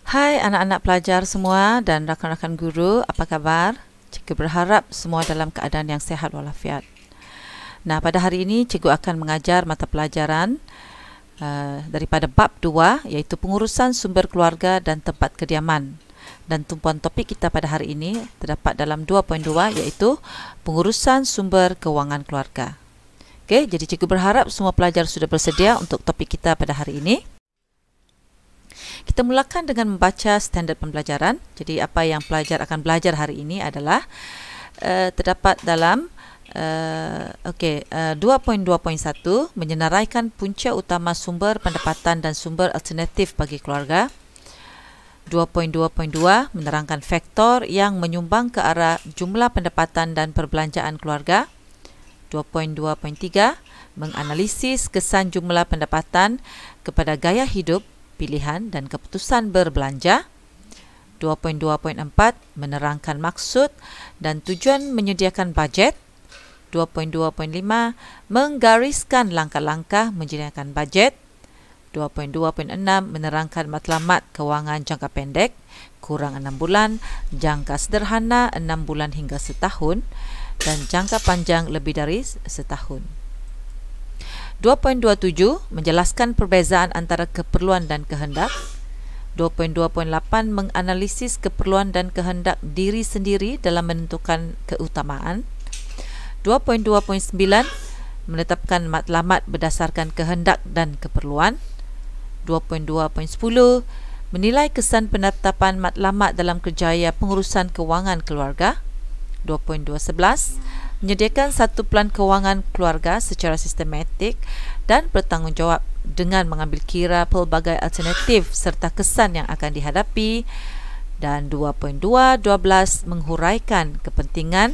Hai anak-anak pelajar semua dan rakan-rakan guru, apa khabar? Cikgu berharap semua dalam keadaan yang sihat walafiat. Nah, pada hari ini cikgu akan mengajar mata pelajaran daripada bab 2 iaitu pengurusan sumber keluarga dan tempat kediaman. Dan tumpuan topik kita pada hari ini terdapat dalam 2.2 iaitu pengurusan sumber kewangan keluarga. Okey, jadi cikgu berharap semua pelajar sudah bersedia untuk topik kita pada hari ini. Kita mulakan dengan membaca standard pembelajaran. Jadi apa yang pelajar akan belajar hari ini adalah terdapat dalam 2.2.1 menyenaraikan punca utama sumber pendapatan dan sumber alternatif bagi keluarga. 2.2.2 menerangkan faktor yang menyumbang ke arah jumlah pendapatan dan perbelanjaan keluarga. 2.2.3 menganalisis kesan jumlah pendapatan kepada gaya hidup, pilihan dan keputusan berbelanja. 2.2.4 menerangkan maksud dan tujuan menyediakan bajet. 2.2.5 menggariskan langkah-langkah menyediakan bajet. 2.2.6 menerangkan matlamat kewangan jangka pendek kurang 6 bulan, jangka sederhana 6 bulan hingga setahun dan jangka panjang lebih dari setahun. 2.27 menjelaskan perbezaan antara keperluan dan kehendak. 2.2.8 menganalisis keperluan dan kehendak diri sendiri dalam menentukan keutamaan. 2.2.9 menetapkan matlamat berdasarkan kehendak dan keperluan. 2.2.10 menilai kesan penetapan matlamat dalam kerjaya pengurusan kewangan keluarga. 2.2.11 menyediakan satu pelan kewangan keluarga secara sistematik dan bertanggungjawab dengan mengambil kira pelbagai alternatif serta kesan yang akan dihadapi. Dan 2.2.12 menghuraikan kepentingan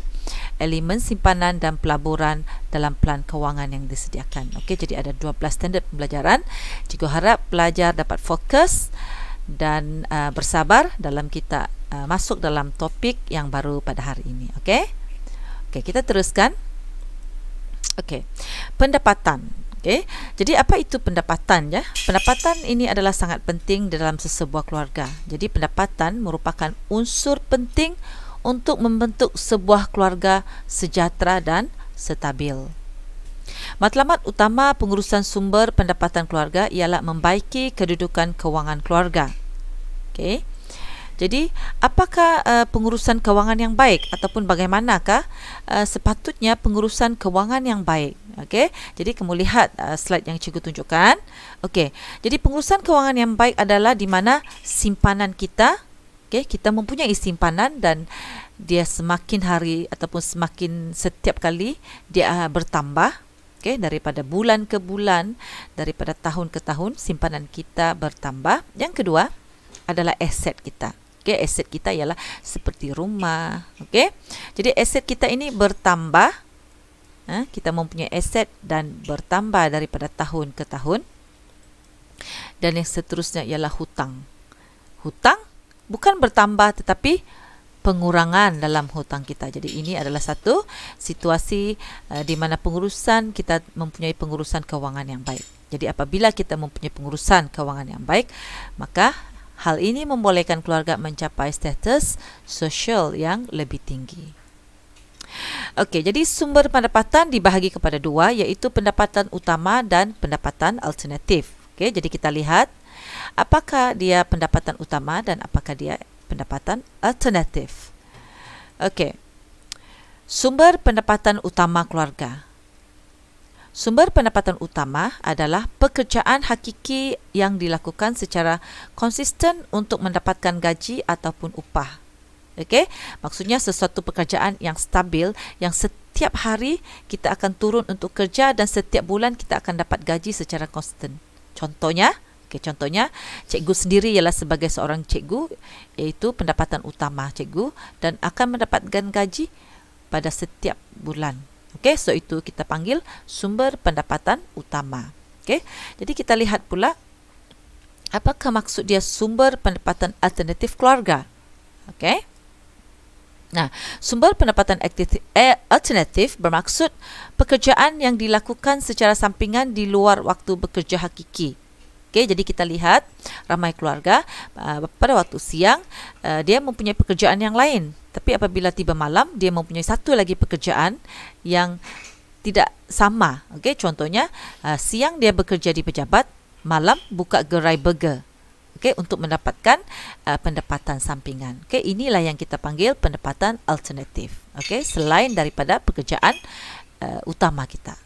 elemen simpanan dan pelaburan dalam pelan kewangan yang disediakan. Okey, jadi ada 12 standard pembelajaran. Cikgu harap pelajar dapat fokus dan bersabar dalam kita masuk dalam topik yang baru pada hari ini. Okey. Okey, kita teruskan. Okey. Pendapatan. Okey. Jadi apa itu pendapatan ya? Pendapatan ini adalah sangat penting dalam sesebuah keluarga. Jadi pendapatan merupakan unsur penting untuk membentuk sebuah keluarga sejahtera dan stabil. Matlamat utama pengurusan sumber pendapatan keluarga ialah membaiki kedudukan kewangan keluarga. Okey. Jadi, apakah pengurusan kewangan yang baik ataupun bagaimanakah sepatutnya pengurusan kewangan yang baik? Okey. Jadi, kamu lihat slide yang cikgu tunjukkan. Okey. Jadi, pengurusan kewangan yang baik adalah di mana simpanan kita, okey, kita mempunyai simpanan dan dia semakin hari ataupun semakin setiap kali dia bertambah. Okey, daripada bulan ke bulan, daripada tahun ke tahun simpanan kita bertambah. Yang kedua adalah aset kita. Okey, aset kita ialah seperti rumah. Okey. Jadi aset kita ini bertambah. Kita mempunyai aset dan bertambah daripada tahun ke tahun. Dan yang seterusnya ialah hutang. Hutang bukan bertambah tetapi pengurangan dalam hutang kita. Jadi ini adalah satu situasi di mana pengurusan kita mempunyai pengurusan kewangan yang baik. Jadi apabila kita mempunyai pengurusan kewangan yang baik, maka hal ini membolehkan keluarga mencapai status sosial yang lebih tinggi. Okey, jadi sumber pendapatan dibahagi kepada dua iaitu pendapatan utama dan pendapatan alternatif. Okey, jadi kita lihat apakah dia pendapatan utama dan apakah dia pendapatan alternatif. Okey. Sumber pendapatan utama keluarga. Sumber pendapatan utama adalah pekerjaan hakiki yang dilakukan secara konsisten untuk mendapatkan gaji ataupun upah. Okey, maksudnya sesuatu pekerjaan yang stabil yang setiap hari kita akan turun untuk kerja dan setiap bulan kita akan dapat gaji secara konsisten. Contohnya, contohnya cikgu sendiri ialah sebagai seorang cikgu iaitu pendapatan utama cikgu dan akan mendapatkan gaji pada setiap bulan. Okey, so itu kita panggil sumber pendapatan utama. Okey. Jadi kita lihat pula apakah maksud dia sumber pendapatan alternatif keluarga. Okey. Nah, sumber pendapatan alternatif bermaksud pekerjaan yang dilakukan secara sampingan di luar waktu bekerja hakiki. Okey, jadi kita lihat ramai keluarga pada waktu siang dia mempunyai pekerjaan yang lain, tapi apabila tiba malam dia mempunyai satu lagi pekerjaan yang tidak sama. Okey, contohnya siang dia bekerja di pejabat, malam buka gerai burger. Okey, untuk mendapatkan pendapatan sampingan. Okey, inilah yang kita panggil pendapatan alternatif. Okey, selain daripada pekerjaan utama kita.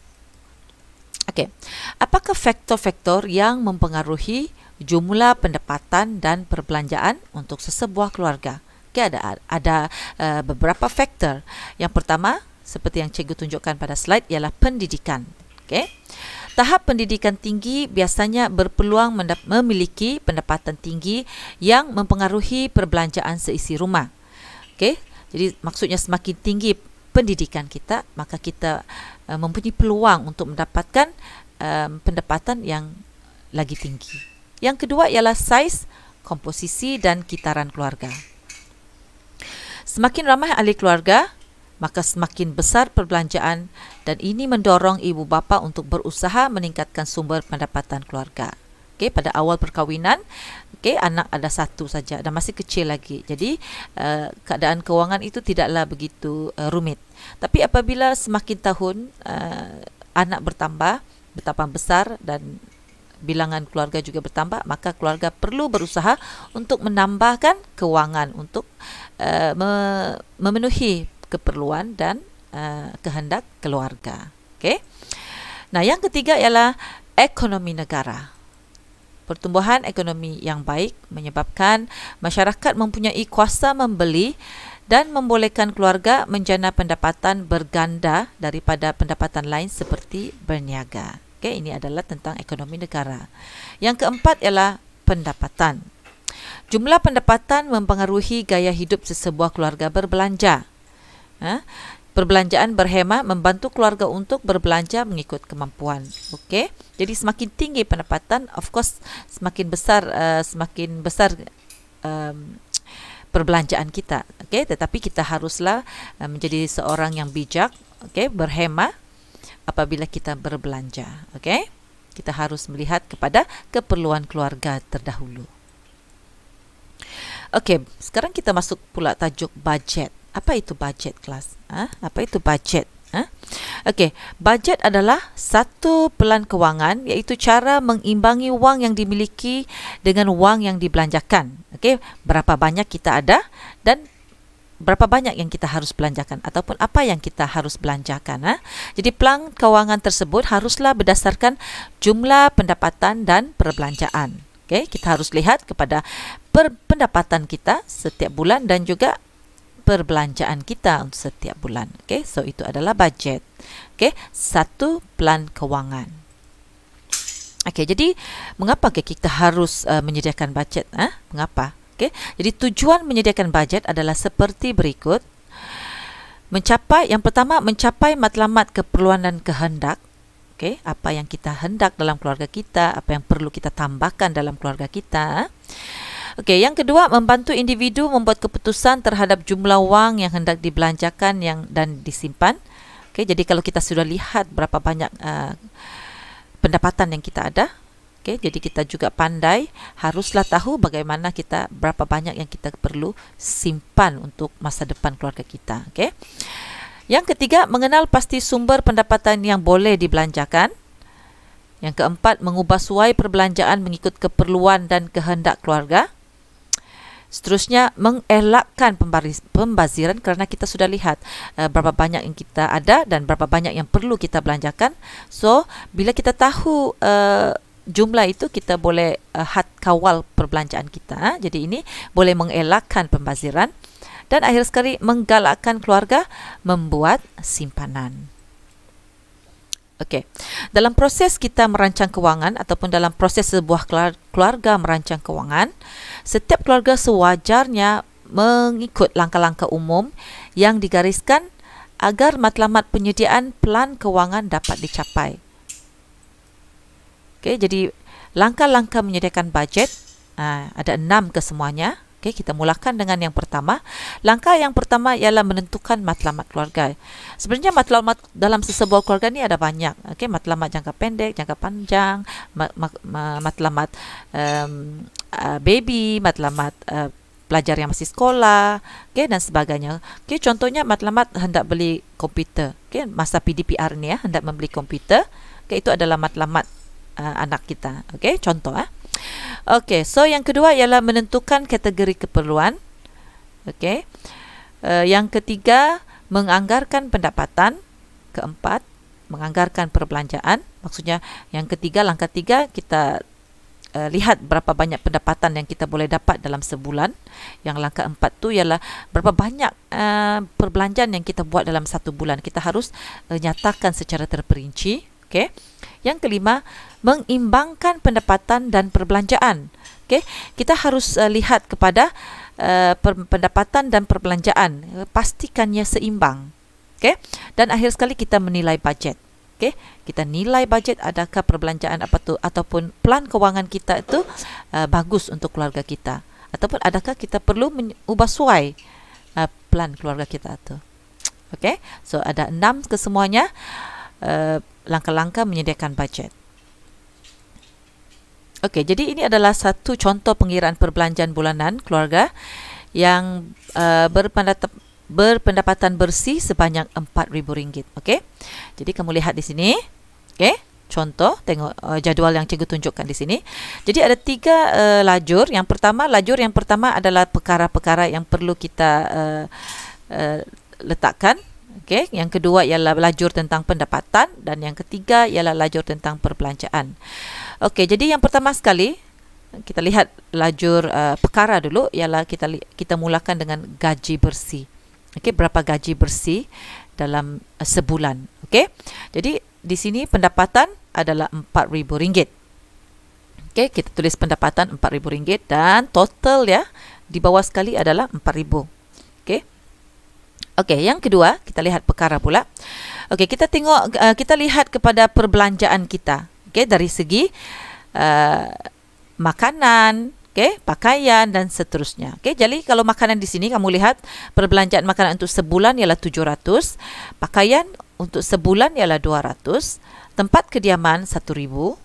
Okey, apakah faktor-faktor yang mempengaruhi jumlah pendapatan dan perbelanjaan untuk sesebuah keluarga? Okey, ada beberapa faktor. Yang pertama, seperti yang cikgu tunjukkan pada slide, ialah pendidikan. Okey, tahap pendidikan tinggi biasanya berpeluang memiliki pendapatan tinggi yang mempengaruhi perbelanjaan seisi rumah. Okey, jadi maksudnya semakin tinggi pendidikan kita, maka kita mempunyai peluang untuk mendapatkan pendapatan yang lagi tinggi. Yang kedua ialah saiz, komposisi dan kitaran keluarga. Semakin ramai ahli keluarga, maka semakin besar perbelanjaan, dan ini mendorong ibu bapa untuk berusaha meningkatkan sumber pendapatan keluarga. Okey, pada awal perkahwinan, okey, anak ada satu saja dan masih kecil lagi. Jadi keadaan kewangan itu tidaklah begitu rumit. Tapi apabila semakin tahun anak bertambah besar dan bilangan keluarga juga bertambah, maka keluarga perlu berusaha untuk menambahkan kewangan untuk memenuhi keperluan dan kehendak keluarga. Okey. Nah, yang ketiga ialah ekonomi negara. Pertumbuhan ekonomi yang baik menyebabkan masyarakat mempunyai kuasa membeli dan membolehkan keluarga menjana pendapatan berganda daripada pendapatan lain seperti berniaga. Okey, ini adalah tentang ekonomi negara. Yang keempat ialah pendapatan. Jumlah pendapatan mempengaruhi gaya hidup sesebuah keluarga berbelanja. Perbelanjaan berhemat membantu keluarga untuk berbelanja mengikut kemampuan. Okey, jadi semakin tinggi pendapatan, of course semakin besar perbelanjaan kita. Okey, tetapi kita haruslah menjadi seorang yang bijak, okey, berhemat apabila kita berbelanja. Okey, kita harus melihat kepada keperluan keluarga terdahulu. Okey, sekarang kita masuk pula tajuk bajet. Apa itu bajet, kelas? Apa itu bajet? Okey, bajet adalah satu pelan kewangan, iaitu cara mengimbangi wang yang dimiliki dengan wang yang dibelanjakan. Okey, berapa banyak kita ada dan berapa banyak yang kita harus belanjakan ataupun apa yang kita harus belanjakan. Jadi pelan kewangan tersebut haruslah berdasarkan jumlah pendapatan dan perbelanjaan. Okey, kita harus lihat kepada pendapatan kita setiap bulan dan juga perbelanjaan kita untuk setiap bulan. Okey, so itu adalah bajet. Okey, satu pelan kewangan. Okey, jadi mengapa kita harus menyediakan bajet? Mengapa? Okey, jadi tujuan menyediakan bajet adalah seperti berikut. Yang pertama, mencapai matlamat keperluan dan kehendak. Okey, apa yang kita hendak dalam keluarga kita, apa yang perlu kita tambahkan dalam keluarga kita. Okey, yang kedua, membantu individu membuat keputusan terhadap jumlah wang yang hendak dibelanjakan dan disimpan. Okey, jadi kalau kita sudah lihat berapa banyak pendapatan yang kita ada, okey, jadi kita juga pandai, haruslah tahu bagaimana berapa banyak yang kita perlu simpan untuk masa depan keluarga kita. Okey. Yang ketiga, mengenal pasti sumber pendapatan yang boleh dibelanjakan. Yang keempat, mengubah suai perbelanjaan mengikut keperluan dan kehendak keluarga. Seterusnya, mengelakkan pembaziran kerana kita sudah lihat berapa banyak yang kita ada dan berapa banyak yang perlu kita belanjakan. So, bila kita tahu jumlah itu, kita boleh kawal perbelanjaan kita. Jadi ini boleh mengelakkan pembaziran. Dan akhir sekali, menggalakkan keluarga membuat simpanan. Okey, dalam proses kita merancang kewangan ataupun dalam proses sebuah keluarga merancang kewangan, setiap keluarga sewajarnya mengikut langkah-langkah umum yang digariskan agar matlamat penyediaan pelan kewangan dapat dicapai. Okey, jadi langkah-langkah menyediakan bajet ada 6 kesemuanya. Okey, kita mulakan dengan yang pertama. Langkah yang pertama ialah menentukan matlamat keluarga. Sebenarnya matlamat dalam sesebuah keluarga ni ada banyak. Okey, matlamat jangka pendek, jangka panjang, matlamat baby, matlamat pelajar yang masih sekolah, okey, dan sebagainya. Okey, contohnya matlamat hendak beli komputer. Okey, masa PDPR ni hendak membeli komputer. Okey, itu adalah matlamat anak kita. Okey, contoh Okey, so yang kedua ialah menentukan kategori keperluan. Okey. Yang ketiga, menganggarkan pendapatan. Keempat, menganggarkan perbelanjaan. Maksudnya yang ketiga, langkah 3, kita lihat berapa banyak pendapatan yang kita boleh dapat dalam sebulan. Yang langkah 4 tu ialah berapa banyak perbelanjaan yang kita buat dalam satu bulan. Kita harus nyatakan secara terperinci. Okey. Yang kelima, mengimbangkan pendapatan dan perbelanjaan. Okey, kita harus lihat kepada pendapatan dan perbelanjaan, pastikannya seimbang. Okey, dan akhir sekali kita menilai bajet. Okey, kita nilai bajet, adakah perbelanjaan apa tu ataupun plan kewangan kita itu bagus untuk keluarga kita, ataupun adakah kita perlu ubah suai plan keluarga kita tu. Okey, so ada 6 kesemuanya. Langkah-langkah menyediakan bajet. Okey, jadi ini adalah satu contoh pengiraan perbelanjaan bulanan keluarga yang berpendapatan bersih sebanyak RM4,000. Okey, jadi kamu lihat di sini. Okey, contoh, tengok jadual yang cikgu tunjukkan di sini. Jadi ada 3 lajur. Lajur yang pertama adalah perkara-perkara yang perlu kita letakkan. Okey, yang kedua ialah lajur tentang pendapatan, dan yang ketiga ialah lajur tentang perbelanjaan. Okey, jadi yang pertama sekali kita lihat lajur perkara dulu, ialah kita mulakan dengan gaji bersih. Okey, berapa gaji bersih dalam sebulan. Okey. Jadi di sini pendapatan adalah RM4,000. Okey, kita tulis pendapatan RM4,000 dan total ya di bawah sekali adalah RM4,000. Okey. Okey, yang kedua, kita lihat perkara pula. Okey, kita tengok, kita lihat kepada perbelanjaan kita. Okey, dari segi makanan, okey, pakaian dan seterusnya. Okey, jadi kalau makanan di sini kamu lihat perbelanjaan makanan untuk sebulan ialah 700, pakaian untuk sebulan ialah 200, tempat kediaman 1,000.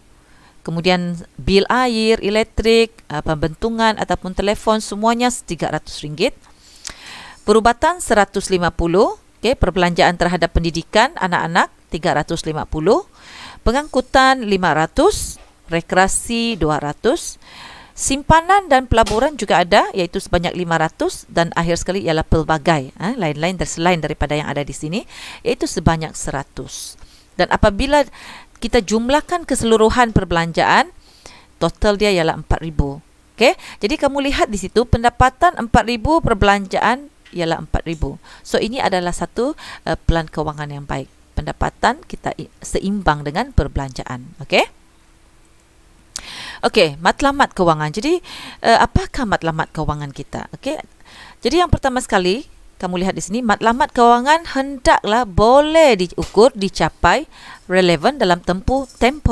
Kemudian bil air, elektrik, pembentungan ataupun telefon semuanya RM300. Perubatan 150, okey, perbelanjaan terhadap pendidikan anak-anak 350, pengangkutan 500, rekreasi 200, simpanan dan pelaburan juga ada iaitu sebanyak 500, dan akhir sekali ialah pelbagai lain-lain selain daripada yang ada di sini iaitu sebanyak 100. Dan apabila kita jumlahkan keseluruhan perbelanjaan, total dia ialah 4,000. Okey, jadi kamu lihat di situ pendapatan 4,000, perbelanjaan ialah 4,000. So ini adalah satu plan kewangan yang baik. Pendapatan kita seimbang dengan perbelanjaan. Okey. Okey, matlamat kewangan. Jadi apakah matlamat kewangan kita? Okey. Jadi yang pertama sekali kamu lihat di sini, matlamat kewangan hendaklah boleh diukur, dicapai, relevan dalam tempoh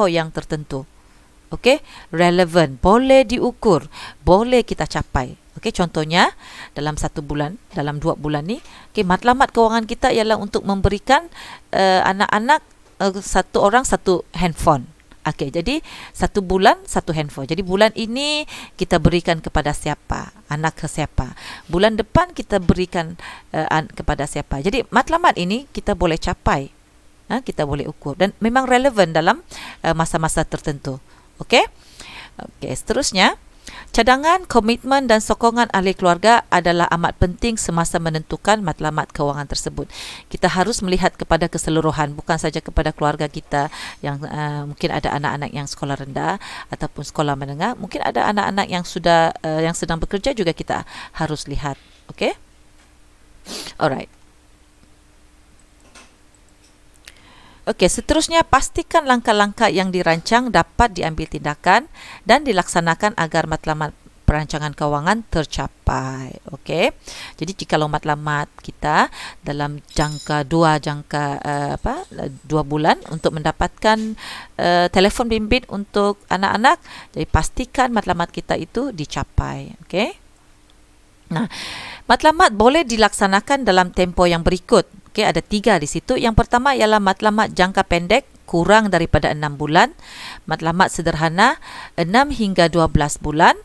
yang tertentu. Okey, relevan, boleh diukur, boleh kita capai. Okey, contohnya dalam 1 bulan, dalam 2 bulan ni, okey, matlamat kewangan kita ialah untuk memberikan anak-anak satu orang satu handphone. Okey, jadi 1 bulan 1 handphone. Jadi bulan ini kita berikan kepada siapa? Anak ke siapa? Bulan depan kita berikan kepada siapa? Jadi matlamat ini kita boleh capai, kita boleh ukur dan memang relevan dalam masa-masa tertentu. Okey. Okey, seterusnya, cadangan, komitmen dan sokongan ahli keluarga adalah amat penting semasa menentukan matlamat kewangan tersebut. Kita harus melihat kepada keseluruhan, bukan saja kepada keluarga kita yang mungkin ada anak-anak yang sekolah rendah ataupun sekolah menengah, mungkin ada anak-anak yang sudah yang sedang bekerja juga kita harus lihat. Okey? Alright. Okey, seterusnya pastikan langkah-langkah yang dirancang dapat diambil tindakan dan dilaksanakan agar matlamat perancangan kewangan tercapai. Okey. Jadi jikalau matlamat kita dalam jangka 2 bulan untuk mendapatkan telefon bimbit untuk anak-anak, jadi pastikan matlamat kita itu dicapai. Okey. Nah, matlamat boleh dilaksanakan dalam tempoh yang berikut. Okey, ada 3 di situ. Yang pertama ialah matlamat jangka pendek kurang daripada 6 bulan. Matlamat sederhana 6 hingga 12 bulan.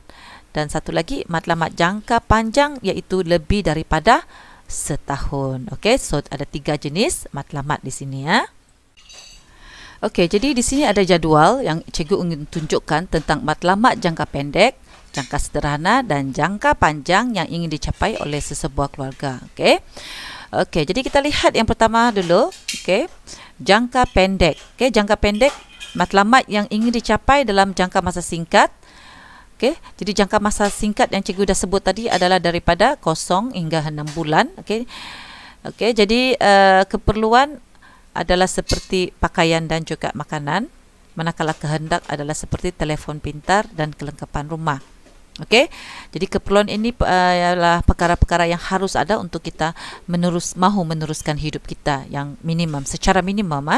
Dan satu lagi matlamat jangka panjang iaitu lebih daripada setahun. Okey, so ada 3 jenis matlamat di sini ya. Okey, jadi di sini ada jadual yang cikgu ingin tunjukkan tentang matlamat jangka pendek, jangka sederhana dan jangka panjang yang ingin dicapai oleh sesebuah keluarga. Okey. Okey, jadi kita lihat yang pertama dulu. Okey. Jangka pendek. Okey, jangka pendek matlamat yang ingin dicapai dalam jangka masa singkat. Okey, jadi jangka masa singkat yang cikgu dah sebut tadi adalah daripada 0 hingga 6 bulan. Okey. Okey, jadi keperluan adalah seperti pakaian dan juga makanan, manakala kehendak adalah seperti telefon pintar dan kelengkapan rumah. Okey, jadi keperluan ini ialah perkara-perkara yang harus ada untuk kita mahu meneruskan hidup kita yang minimum, secara minimum.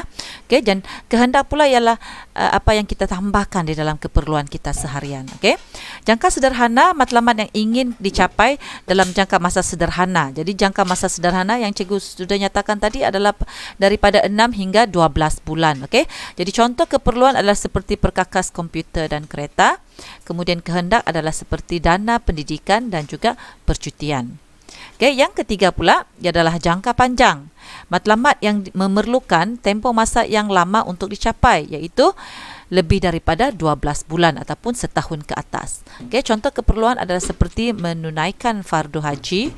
Okey, dan kehendak pula ialah apa yang kita tambahkan di dalam keperluan kita seharian. Okey, jangka sederhana matlamat yang ingin dicapai dalam jangka masa sederhana. Jadi jangka masa sederhana yang cikgu sudah nyatakan tadi adalah daripada 6 hingga 12 bulan. Okey, jadi contoh keperluan adalah seperti perkakas komputer dan kereta. Kemudian kehendak adalah seperti dana pendidikan dan juga percutian. Okay, yang ketiga pula adalah jangka panjang. Matlamat yang memerlukan tempoh masa yang lama untuk dicapai, iaitu lebih daripada 12 bulan ataupun setahun ke atas. Okay, contoh keperluan adalah seperti menunaikan fardu haji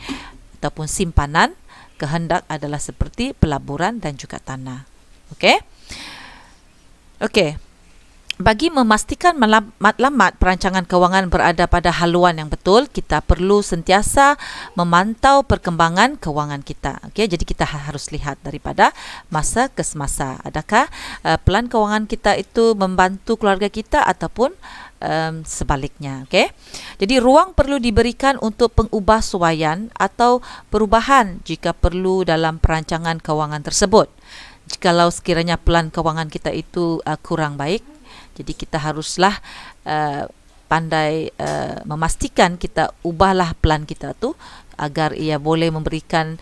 ataupun simpanan. Kehendak adalah seperti pelaburan dan juga tanah. Okay. Okay. Bagi memastikan matlamat perancangan kewangan berada pada haluan yang betul, kita perlu sentiasa memantau perkembangan kewangan kita. Okey, jadi kita harus lihat daripada masa ke semasa. Adakah pelan kewangan kita itu membantu keluarga kita ataupun sebaliknya. Okey. Jadi ruang perlu diberikan untuk pengubahsuaian atau perubahan jika perlu dalam perancangan kewangan tersebut. Jikalau sekiranya pelan kewangan kita itu kurang baik, jadi kita haruslah pandai memastikan kita ubahlah plan kita tu agar ia boleh memberikan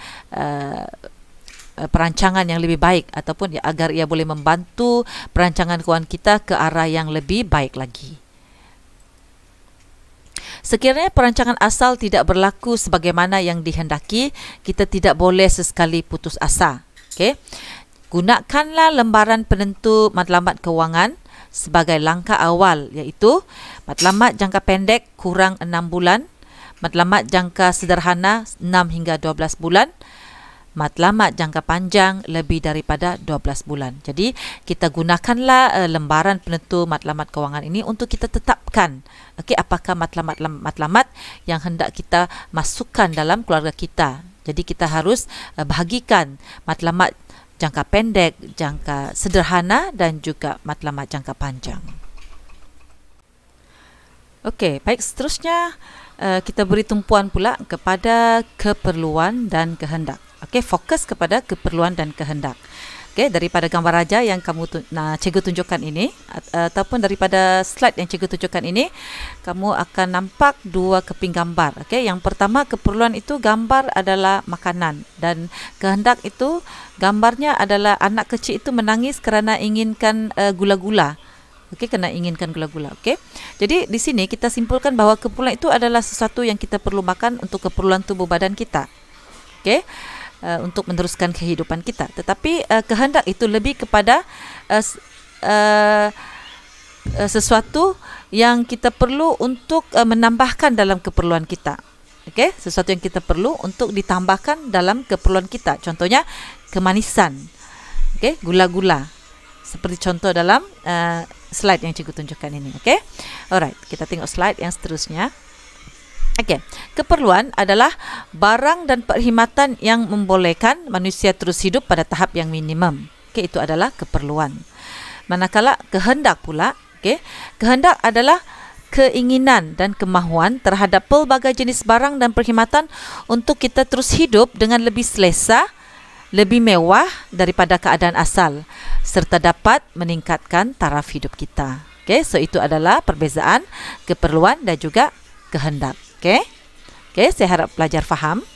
perancangan yang lebih baik ataupun agar ia boleh membantu perancangan kewangan kita ke arah yang lebih baik lagi. Sekiranya perancangan asal tidak berlaku sebagaimana yang dihendaki, kita tidak boleh sesekali putus asa. Okey. Gunakanlah lembaran penentu matlamat kewangan sebagai langkah awal, iaitu matlamat jangka pendek kurang 6 bulan, matlamat jangka sederhana 6 hingga 12 bulan, matlamat jangka panjang lebih daripada 12 bulan. Jadi kita gunakanlah lembaran penentu matlamat kewangan ini untuk kita tetapkan apakah matlamat yang hendak kita masukkan dalam keluarga kita. Jadi kita harus bahagikan matlamat jangka pendek, jangka sederhana dan juga matlamat jangka panjang. Okey, baik, seterusnya kita beri tumpuan pula kepada keperluan dan kehendak. Okey, fokus kepada keperluan dan kehendak. Okey, daripada gambar raja yang cikgu tunjukkan ini ataupun daripada slide yang cikgu tunjukkan ini, kamu akan nampak 2 keping gambar. Okey, yang pertama keperluan itu gambar adalah makanan dan kehendak itu gambarnya adalah anak kecil itu menangis kerana inginkan gula-gula. Okey, kena inginkan gula-gula. Okey. Jadi di sini kita simpulkan bahawa keperluan itu adalah sesuatu yang kita perlu makan untuk keperluan tubuh badan kita. Okey. Untuk meneruskan kehidupan kita. Tetapi kehendak itu lebih kepada sesuatu yang kita perlu untuk menambahkan dalam keperluan kita. Okey, sesuatu yang kita perlu untuk ditambahkan dalam keperluan kita. Contohnya kemanisan. Okey, gula-gula. Seperti contoh dalam slide yang cikgu tunjukkan ini. Okey. Alright, kita tengok slide yang seterusnya. Okey, keperluan adalah barang dan perkhidmatan yang membolehkan manusia terus hidup pada tahap yang minimum. Okey, itu adalah keperluan. Manakala kehendak pula, okey, kehendak adalah keinginan dan kemahuan terhadap pelbagai jenis barang dan perkhidmatan untuk kita terus hidup dengan lebih selesa, lebih mewah daripada keadaan asal serta dapat meningkatkan taraf hidup kita. Okey, so itu adalah perbezaan keperluan dan juga kehendak. Okey. Okey, saya harap pelajar faham.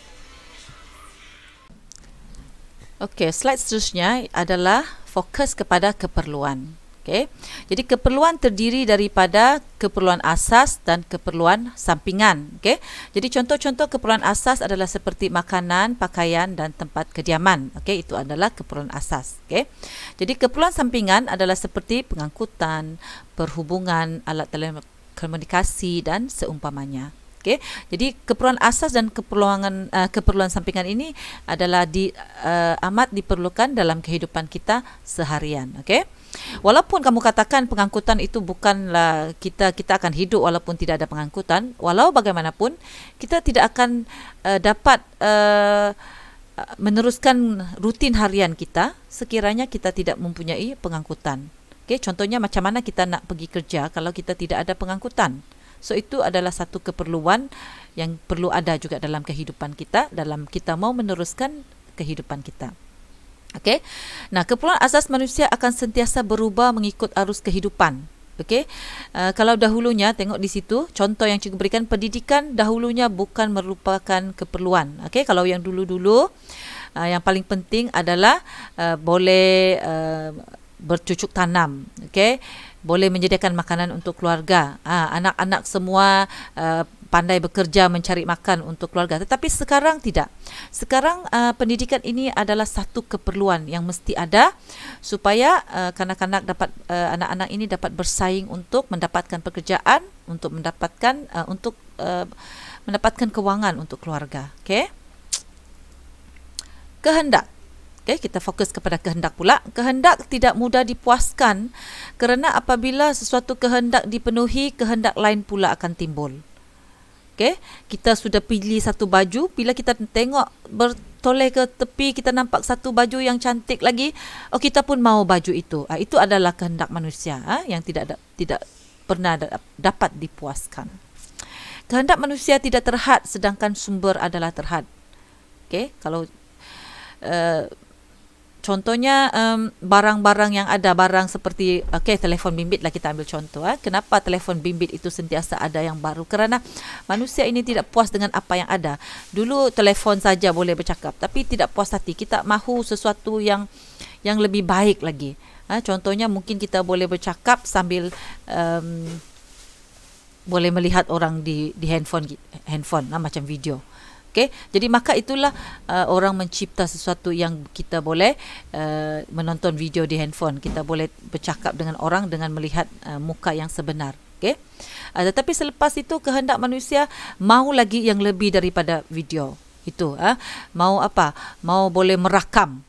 Okey, slide seterusnya adalah fokus kepada keperluan. Okey. Jadi keperluan terdiri daripada keperluan asas dan keperluan sampingan. Okey. Jadi contoh-contoh keperluan asas adalah seperti makanan, pakaian dan tempat kediaman. Okey, itu adalah keperluan asas. Okey. Jadi keperluan sampingan adalah seperti pengangkutan, perhubungan, alat telekomunikasi dan seumpamanya. Okey. Jadi keperluan asas dan keperluan sampingan ini adalah amat diperlukan dalam kehidupan kita seharian. Okey. Walaupun kamu katakan pengangkutan itu bukanlah kita akan hidup walaupun tidak ada pengangkutan, walau bagaimanapun kita tidak akan dapat meneruskan rutin harian kita sekiranya kita tidak mempunyai pengangkutan. Okey, contohnya macam mana kita nak pergi kerja kalau kita tidak ada pengangkutan. So itu adalah satu keperluan yang perlu ada juga dalam kehidupan kita, dalam kita mau meneruskan kehidupan kita. Okey. Nah, keperluan asas manusia akan sentiasa berubah mengikut arus kehidupan. Okey. Kalau dahulunya tengok di situ, contoh yang cikgu berikan, pendidikan dahulunya bukan merupakan keperluan. Okey, kalau yang dulu-dulu yang paling penting adalah boleh bercucuk tanam. Okey. Boleh menyediakan makanan untuk keluarga. Anak-anak semua pandai bekerja mencari makan untuk keluarga. Tetapi sekarang tidak. Sekarang pendidikan ini adalah satu keperluan yang mesti ada supaya kanak-kanak dapat anak-anak ini dapat bersaing untuk mendapatkan pekerjaan, untuk mendapatkan kewangan untuk keluarga. Okey. Kehendak. Okay, kita fokus kepada kehendak pula. Kehendak tidak mudah dipuaskan kerana apabila sesuatu kehendak dipenuhi, kehendak lain pula akan timbul. Okay, kita sudah pilih satu baju, bila kita tengok bertoleh ke tepi, kita nampak satu baju yang cantik lagi, kita pun mau baju itu. Itu adalah kehendak manusia yang tidak pernah dapat dipuaskan. Kehendak manusia tidak terhad sedangkan sumber adalah terhad. Okay, kalau contohnya barang-barang yang ada, barang seperti telefon bimbit lah kita ambil contoh. Kenapa telefon bimbit itu sentiasa ada yang baru? Kerana manusia ini tidak puas dengan apa yang ada. Dulu telefon saja boleh bercakap, tapi tidak puas hati. Kita mahu sesuatu yang lebih baik lagi. Contohnya mungkin kita boleh bercakap sambil boleh melihat orang di handphone macam video. Okay? Jadi maka itulah orang mencipta sesuatu yang kita boleh menonton video di handphone. Kita boleh bercakap dengan orang dengan melihat muka yang sebenar. Okay? Tetapi selepas itu kehendak manusia mau lagi yang lebih daripada video. Itu. Mau apa? Mau boleh merakam.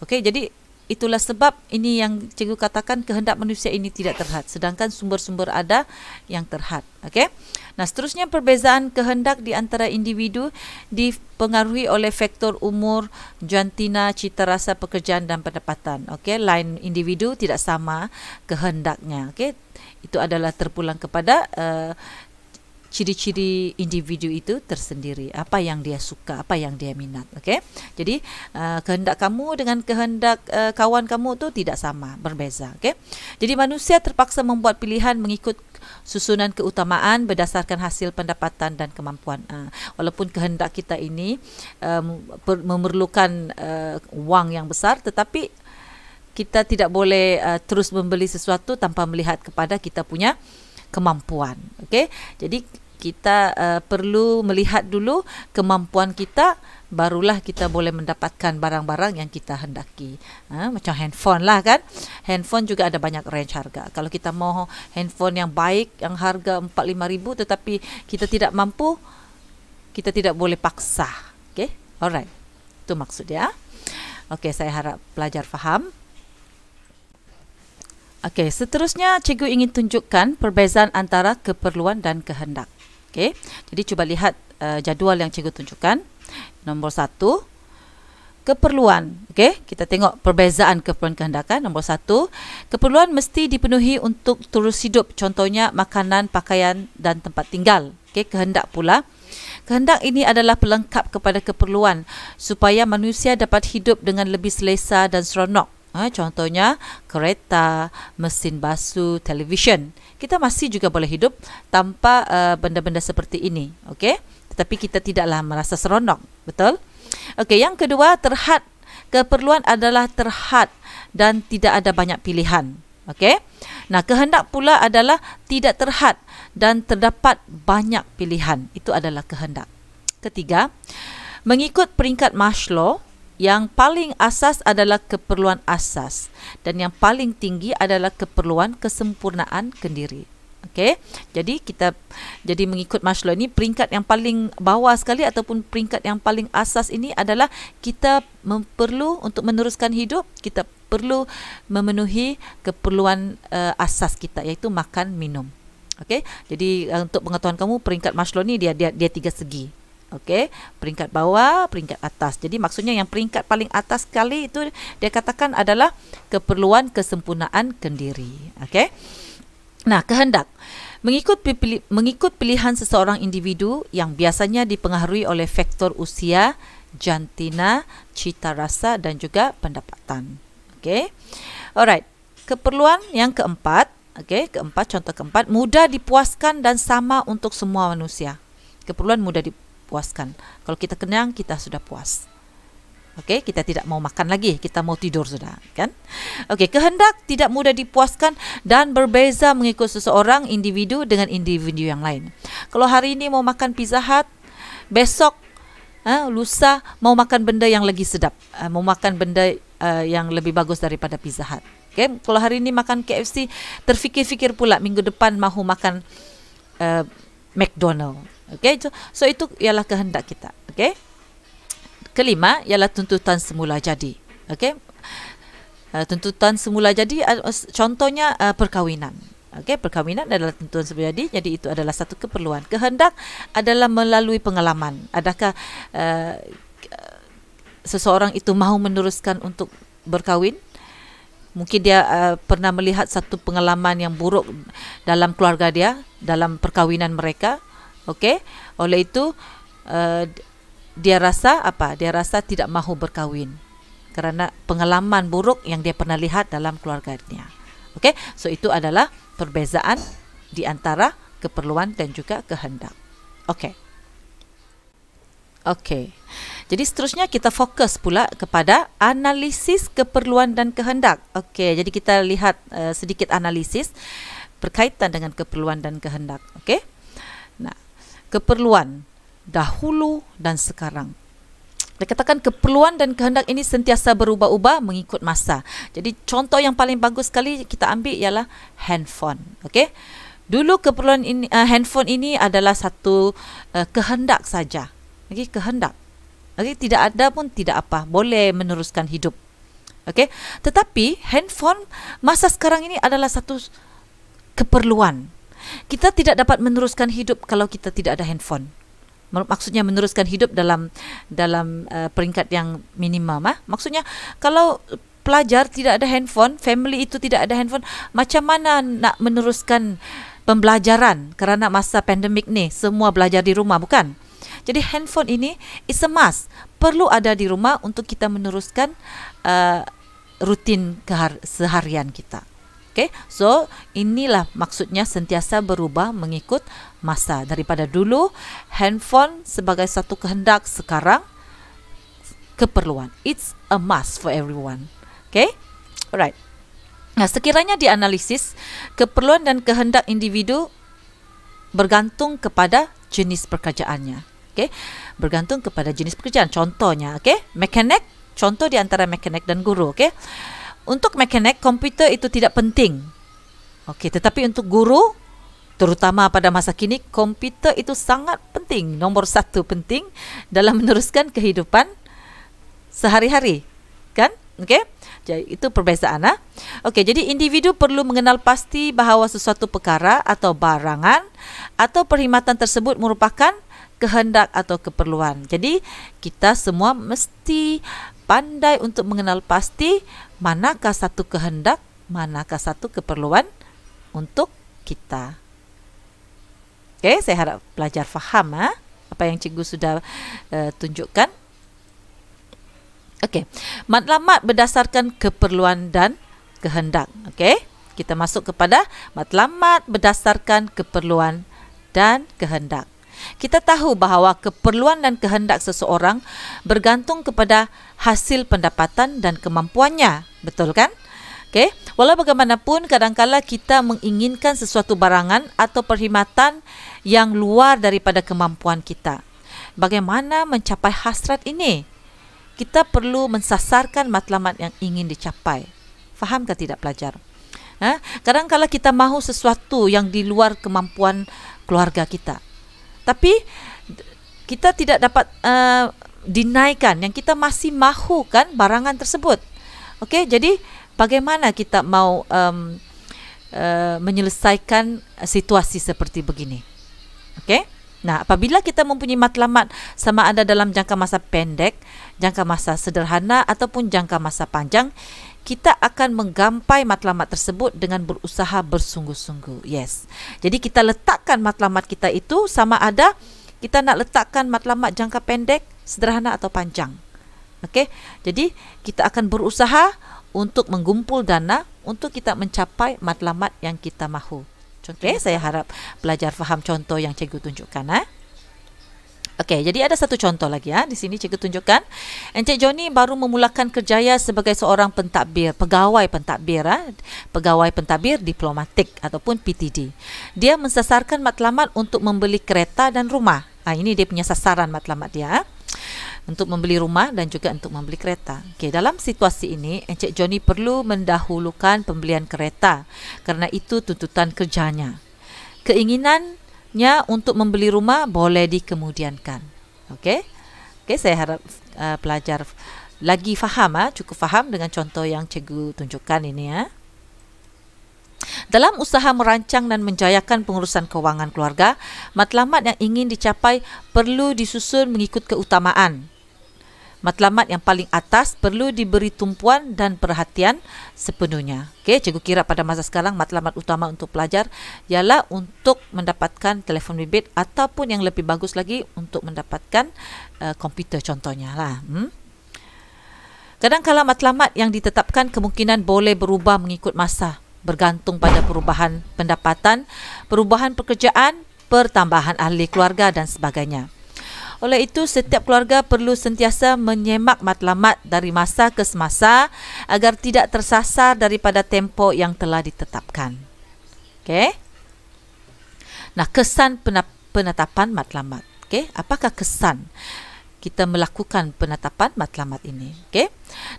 Okay? Jadi itulah sebab ini yang cikgu katakan kehendak manusia ini tidak terhad. Sedangkan sumber-sumber ada yang terhad. Okay? Nah, seterusnya perbezaan kehendak di antara individu dipengaruhi oleh faktor umur, jantina, cita rasa pekerjaan dan pendapatan. Okey, lain individu tidak sama kehendaknya. Okey, itu adalah terpulang kepada ciri-ciri individu itu tersendiri, apa yang dia suka, apa yang dia minat. Okey, jadi kehendak kamu dengan kehendak kawan kamu tu tidak sama, berbeza. Okey, jadi manusia terpaksa membuat pilihan mengikut susunan keutamaan berdasarkan hasil pendapatan dan kemampuan. Walaupun kehendak kita ini memerlukan wang yang besar, tetapi kita tidak boleh terus membeli sesuatu tanpa melihat kepada kita punya kemampuan. Okey, jadi kita perlu melihat dulu kemampuan kita, barulah kita boleh mendapatkan barang-barang yang kita hendaki. Macam handphone lah kan. Handphone juga ada banyak range harga. Kalau kita mau handphone yang baik, yang harga 4-5 ribu, tetapi kita tidak mampu, kita tidak boleh paksa. Okay, alright. Itu maksud dia. Okay, saya harap pelajar faham. Okay, seterusnya cikgu ingin tunjukkan perbezaan antara keperluan dan kehendak. Okay, jadi cuba lihat jadual yang cikgu tunjukkan. Nombor 1, keperluan. Okey, kita tengok perbezaan keperluan kehendakan. Nombor 1, keperluan mesti dipenuhi untuk terus hidup. Contohnya makanan, pakaian dan tempat tinggal. Okey, kehendak pula. Kehendak ini adalah pelengkap kepada keperluan supaya manusia dapat hidup dengan lebih selesa dan seronok. Contohnya kereta, mesin basuh, televisyen. Kita masih juga boleh hidup tanpa benda-benda seperti ini. Okey, tetapi kita tidaklah merasa seronok. Betul? Okey, yang kedua, terhad. Keperluan adalah terhad dan tidak ada banyak pilihan. Okey. Nah, kehendak pula adalah tidak terhad dan terdapat banyak pilihan. Itu adalah kehendak. Ketiga, mengikut peringkat Maslow, yang paling asas adalah keperluan asas dan yang paling tinggi adalah keperluan kesempurnaan kendiri. Okey. Jadi mengikut Maslow ini, peringkat yang paling bawah sekali ataupun peringkat yang paling asas ini adalah kita perlu untuk meneruskan hidup, kita perlu memenuhi keperluan asas kita, iaitu makan, minum. Okey. Jadi untuk pengetahuan kamu, peringkat Maslow ni dia 3 segi. Okey, peringkat bawah, peringkat atas. Jadi maksudnya yang peringkat paling atas sekali itu dia katakan adalah keperluan kesempurnaan kendiri. Okey. Nah, kehendak. Mengikut pilihan seseorang individu yang biasanya dipengaruhi oleh faktor usia, jantina, cita rasa dan juga pendapatan. Okey. Alright. Keperluan yang keempat, contoh keempat, mudah dipuaskan dan sama untuk semua manusia. Keperluan mudah dipuaskan. Kalau kita kenyang, kita sudah puas. Okey, kita tidak mau makan lagi, kita mau tidur sudah, kan? Okey, kehendak tidak mudah dipuaskan dan berbeza mengikut seseorang individu dengan individu yang lain. Kalau hari ini mau makan Pizza Hut, besok lusa mau makan benda yang lagi sedap, mau makan benda yang lebih bagus daripada Pizza Hut. Okey, kalau hari ini makan KFC, terfikir-fikir pula minggu depan mahu makan McDonald. Okey, so itu ialah kehendak kita. Okey. Kelima ialah tuntutan semula jadi. Okey. Tuntutan semula jadi contohnya perkahwinan. Okey, perkahwinan adalah tuntutan semula jadi itu adalah satu keperluan. Kehendak adalah melalui pengalaman. Adakah seseorang itu mahu meneruskan untuk berkahwin? Mungkin dia pernah melihat satu pengalaman yang buruk dalam keluarga dia, dalam perkahwinan mereka. Okey, oleh itu dia rasa apa? Dia rasa tidak mahu berkahwin kerana pengalaman buruk yang dia pernah lihat dalam keluarganya. Okey, so itu adalah perbezaan di antara keperluan dan juga kehendak. Okey. Okey. Jadi seterusnya kita fokus pula kepada analisis keperluan dan kehendak. Okey, jadi kita lihat sedikit analisis berkaitan dengan keperluan dan kehendak. Okey. Nah, keperluan dahulu dan sekarang. Dikatakan keperluan dan kehendak ini sentiasa berubah-ubah mengikut masa. Jadi contoh yang paling bagus sekali kita ambil ialah handphone. Okey. Dulu keperluan ini handphone ini adalah satu kehendak saja. Okey, kehendak. Okey, tidak ada pun tidak apa, boleh meneruskan hidup. Okey. Tetapi handphone masa sekarang ini adalah satu keperluan. Kita tidak dapat meneruskan hidup kalau kita tidak ada handphone. Maksudnya meneruskan hidup dalam peringkat yang minimum. Maksudnya kalau pelajar tidak ada handphone, family itu tidak ada handphone, macam mana nak meneruskan pembelajaran kerana masa pandemik ni semua belajar di rumah, bukan? Jadi handphone ini is a must, perlu ada di rumah untuk kita meneruskan rutin seharian kita. Okay, so inilah maksudnya sentiasa berubah mengikut masa. Daripada dulu handphone sebagai satu kehendak, sekarang keperluan. It's a must for everyone. Okay, alright. Nah, sekiranya dianalisis, keperluan dan kehendak individu bergantung kepada jenis pekerjaannya. Okay, bergantung kepada jenis pekerjaan. Contohnya, okay, mekanik. Contoh di antara mekanik dan guru. Okay. Untuk mekanik, komputer itu tidak penting. Okey, tetapi untuk guru, terutama pada masa kini, komputer itu sangat penting. Nombor 1 penting dalam meneruskan kehidupan sehari-hari. Kan? Okey? Jadi itu perbezaan. Okey, jadi individu perlu mengenal pasti bahawa sesuatu perkara atau barangan atau perkhidmatan tersebut merupakan kehendak atau keperluan. Jadi kita semua mesti pandai untuk mengenal pasti manakah satu kehendak, manakah satu keperluan untuk kita. Okey, saya harap pelajar faham apa yang cikgu sudah tunjukkan. Okey, matlamat berdasarkan keperluan dan kehendak. Okey, kita masuk kepada matlamat berdasarkan keperluan dan kehendak. Kita tahu bahawa keperluan dan kehendak seseorang bergantung kepada hasil pendapatan dan kemampuannya. Betul kan? Okey, walau bagaimanapun kadang-kala kita menginginkan sesuatu barangan atau perkhidmatan yang luar daripada kemampuan kita. Bagaimana mencapai hasrat ini? Kita perlu mensasarkan matlamat yang ingin dicapai. Faham ke tidak pelajar? Kadang-kala kita mahu sesuatu yang di luar kemampuan keluarga kita. Tapi kita tidak dapat denikan yang kita masih mahukan barangan tersebut. Okey, jadi bagaimana kita mau menyelesaikan situasi seperti begini? Okey. Nah, apabila kita mempunyai matlamat sama ada dalam jangka masa pendek, jangka masa sederhana ataupun jangka masa panjang, kita akan menggapai matlamat tersebut dengan berusaha bersungguh-sungguh. Yes. Jadi kita letakkan matlamat kita itu sama ada kita nak letakkan matlamat jangka pendek, sederhana atau panjang. Okey. Jadi kita akan berusaha untuk menggumpul dana untuk kita mencapai matlamat yang kita mahu. Contoh, saya harap pelajar faham contoh yang cikgu tunjukkan. Okey, jadi ada satu contoh lagi di sini cikgu tunjukkan. Encik Johnny baru memulakan kerjaya sebagai seorang pentadbir, pegawai pentadbir diplomatik ataupun PTD. Dia mensasarkan matlamat untuk membeli kereta dan rumah. Ini dia punya sasaran matlamat dia. Untuk membeli rumah dan juga untuk membeli kereta. Okey, dalam situasi ini Encik Johnny perlu mendahulukan pembelian kereta kerana itu tuntutan kerjanya. Keinginannya untuk membeli rumah boleh dikemudiankan. Okey. Okey, saya harap pelajar lagi faham, cukup faham dengan contoh yang cikgu tunjukkan ini. Dalam usaha merancang dan menjayakan pengurusan kewangan keluarga, matlamat yang ingin dicapai perlu disusun mengikut keutamaan. Matlamat yang paling atas perlu diberi tumpuan dan perhatian sepenuhnya. Okey, cikgu kira pada masa sekarang matlamat utama untuk pelajar ialah untuk mendapatkan telefon bimbit ataupun yang lebih bagus lagi untuk mendapatkan komputer contohnya lah. Kadang-kala matlamat yang ditetapkan kemungkinan boleh berubah mengikut masa, bergantung pada perubahan pendapatan, perubahan pekerjaan, pertambahan ahli keluarga dan sebagainya. Oleh itu, setiap keluarga perlu sentiasa menyemak matlamat dari masa ke semasa agar tidak tersasar daripada tempoh yang telah ditetapkan. Okey. Nah, kesan penetapan matlamat. Okey, apakah kesan kita melakukan penetapan matlamat ini? Okey.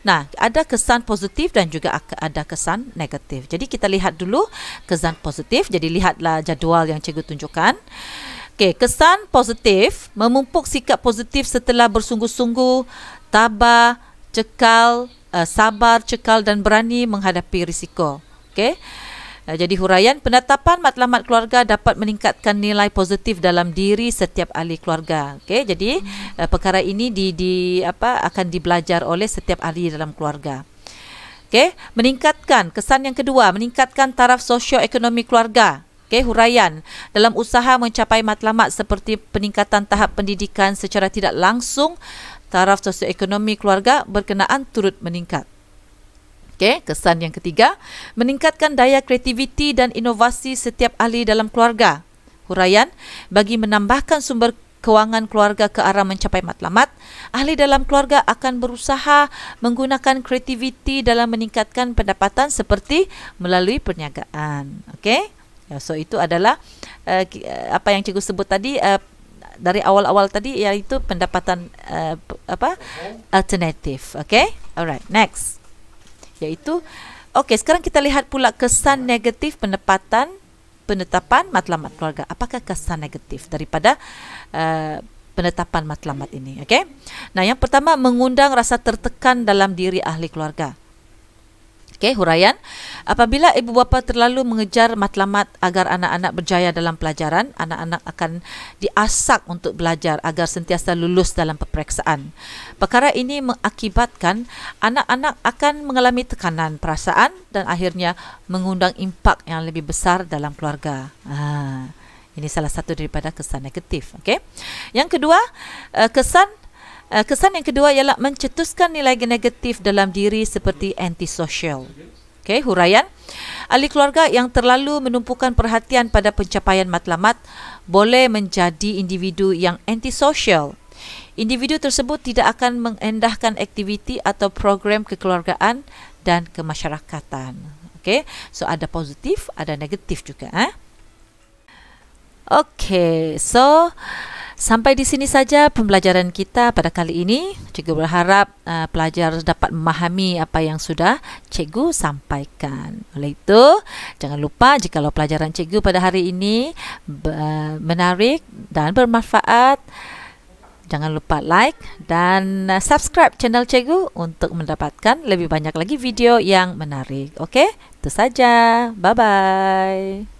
Nah, ada kesan positif dan juga ada kesan negatif. Jadi kita lihat dulu kesan positif. Jadi lihatlah jadual yang cikgu tunjukkan. Okey, kesan positif memupuk sikap positif setelah bersungguh-sungguh, tabah, sabar, cekal dan berani menghadapi risiko. Okey. Jadi huraian penetapan matlamat keluarga dapat meningkatkan nilai positif dalam diri setiap ahli keluarga. Okey, jadi perkara ini akan dibelajar oleh setiap ahli dalam keluarga. Okey, meningkatkan kesan yang kedua, meningkatkan taraf sosioekonomi keluarga. Okey, huraian dalam usaha mencapai matlamat seperti peningkatan tahap pendidikan secara tidak langsung, taraf sosioekonomi keluarga berkenaan turut meningkat. Okey, kesan yang ketiga, meningkatkan daya kreativiti dan inovasi setiap ahli dalam keluarga. Huraian, bagi menambahkan sumber kewangan keluarga ke arah mencapai matlamat, ahli dalam keluarga akan berusaha menggunakan kreativiti dalam meningkatkan pendapatan seperti melalui perniagaan. Okey? So itu adalah apa yang cikgu sebut tadi dari awal-awal tadi, iaitu pendapatan alternatif. Okay, alright, next iaitu sekarang kita lihat pula kesan negatif penetapan matlamat keluarga. Apakah kesan negatif daripada penetapan matlamat ini? Okay, nah yang pertama, mengundang rasa tertekan dalam diri ahli keluarga. Okey, huraian, apabila ibu bapa terlalu mengejar matlamat agar anak-anak berjaya dalam pelajaran, anak-anak akan diasak untuk belajar agar sentiasa lulus dalam peperiksaan. Perkara ini mengakibatkan anak-anak akan mengalami tekanan perasaan dan akhirnya mengundang impak yang lebih besar dalam keluarga. Ini salah satu daripada kesan negatif. Okey. Yang kedua, kesan yang kedua ialah mencetuskan nilai negatif dalam diri seperti antisosial. Okey, huraian. Ahli keluarga yang terlalu menumpukan perhatian pada pencapaian matlamat boleh menjadi individu yang antisosial. Individu tersebut tidak akan mengendahkan aktiviti atau program kekeluargaan dan kemasyarakatan. Okey, so ada positif, ada negatif juga. Okey, so sampai di sini saja pembelajaran kita pada kali ini. Cikgu berharap pelajar dapat memahami apa yang sudah cikgu sampaikan. Oleh itu, jangan lupa jikalau pelajaran cikgu pada hari ini menarik dan bermanfaat, jangan lupa like dan subscribe channel cikgu untuk mendapatkan lebih banyak lagi video yang menarik. Okey, itu saja. Bye-bye.